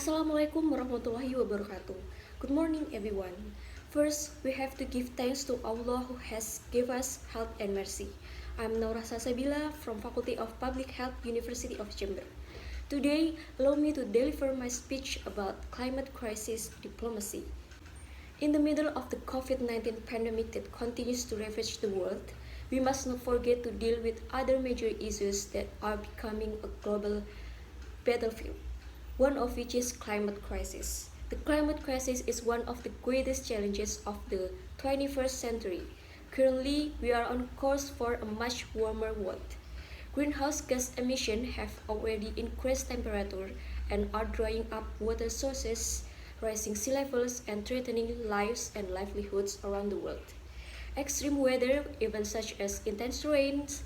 Assalamualaikum warahmatullahi wabarakatuh. Good morning, everyone. First, we have to give thanks to Allah who has given us health and mercy. I'm Naura Sasabila from Faculty of Public Health, University of Jember. Today, allow me to deliver my speech about climate crisis diplomacy. In the middle of the COVID-19 pandemic that continues to ravage the world, we must not forget to deal with other major issues that are becoming a global battlefield, one of which is climate crisis. The climate crisis is one of the greatest challenges of the 21st century. Currently, we are on course for a much warmer world. Greenhouse gas emissions have already increased temperature and are drying up water sources, rising sea levels, and threatening lives and livelihoods around the world. Extreme weather, events such as intense rains,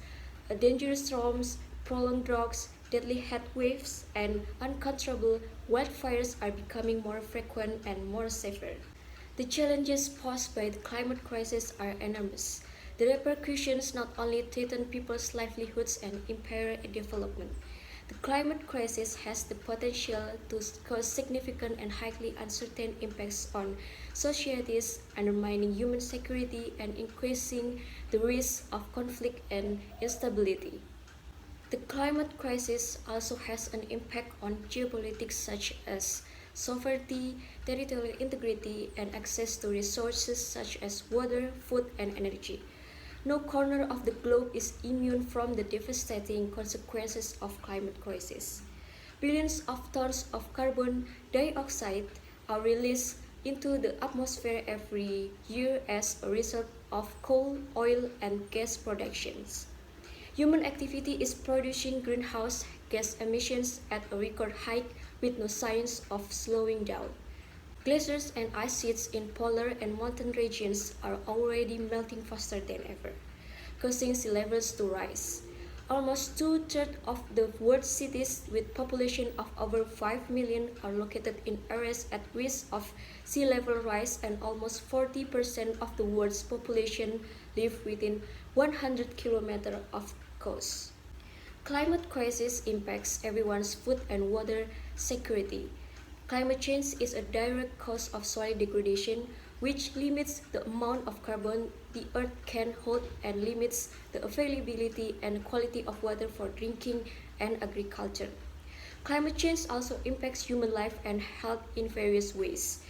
dangerous storms, prolonged droughts, deadly heat waves, and uncontrollable wildfires are becoming more frequent and more severe. The challenges posed by the climate crisis are enormous. The repercussions not only threaten people's livelihoods and impair development. The climate crisis has the potential to cause significant and highly uncertain impacts on societies, undermining human security and increasing the risk of conflict and instability. The climate crisis also has an impact on geopolitics such as sovereignty, territorial integrity, and access to resources such as water, food, and energy. No corner of the globe is immune from the devastating consequences of climate crisis. Billions of tons of carbon dioxide are released into the atmosphere every year as a result of coal, oil, and gas productions. Human activity is producing greenhouse gas emissions at a record height with no signs of slowing down. Glaciers and ice sheets in polar and mountain regions are already melting faster than ever, causing sea levels to rise. Almost two-thirds of the world's cities with population of over 5 million are located in areas at risk of sea level rise, and almost 40% of the world's population live within 100 kilometers of coast. Climate crisis impacts everyone's food and water security. Climate change is a direct cause of soil degradation, which limits the amount of carbon the earth can hold and limits the availability and quality of water for drinking and agriculture. Climate change also impacts human life and health in various ways.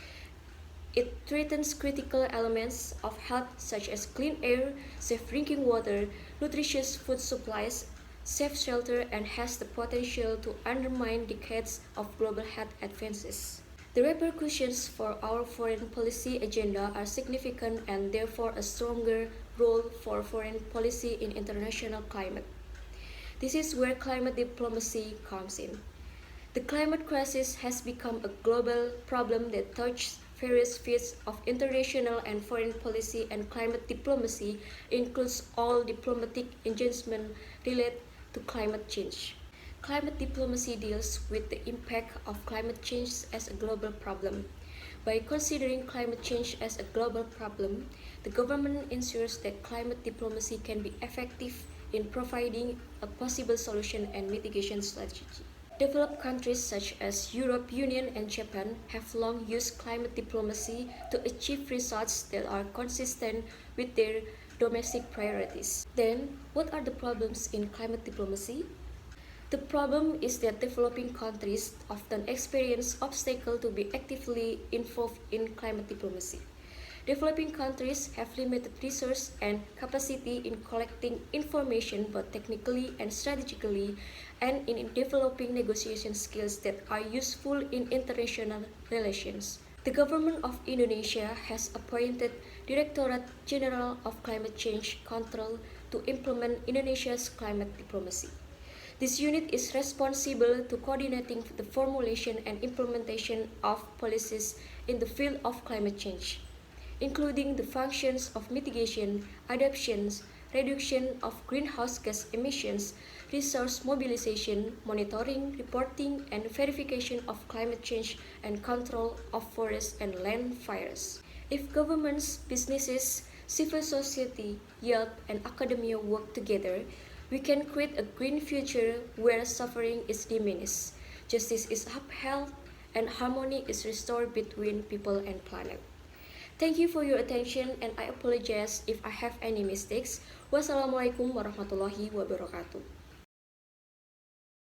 It threatens critical elements of health such as clean air, safe drinking water, nutritious food supplies, safe shelter, and has the potential to undermine decades of global health advances. The repercussions for our foreign policy agenda are significant and therefore a stronger role for foreign policy in international climate. This is where climate diplomacy comes in. The climate crisis has become a global problem that touches various fields of international and foreign policy, and climate diplomacy includes all diplomatic engagement related to climate change. Climate diplomacy deals with the impact of climate change as a global problem. By considering climate change as a global problem, the government ensures that climate diplomacy can be effective in providing a possible solution and mitigation strategy. Developed countries such as Europe Union and Japan have long used climate diplomacy to achieve results that are consistent with their domestic priorities. Then, what are the problems in climate diplomacy? The problem is that developing countries often experience obstacles to be actively involved in climate diplomacy. Developing countries have limited resources and capacity in collecting information both technically and strategically, and in developing negotiation skills that are useful in international relations. The government of Indonesia has appointed Directorate General of Climate Change Control to implement Indonesia's climate diplomacy. This unit is responsible to coordinating the formulation and implementation of policies in the field of climate change, including the functions of mitigation, adaptations, reduction of greenhouse gas emissions, resource mobilization, monitoring, reporting, and verification of climate change, and control of forest and land fires. If governments, businesses, civil society, youth, and academia work together, we can create a green future where suffering is diminished, justice is upheld, and harmony is restored between people and planet. Thank you for your attention and I apologize if I have any mistakes. Wassalamualaikum warahmatullahi wabarakatuh.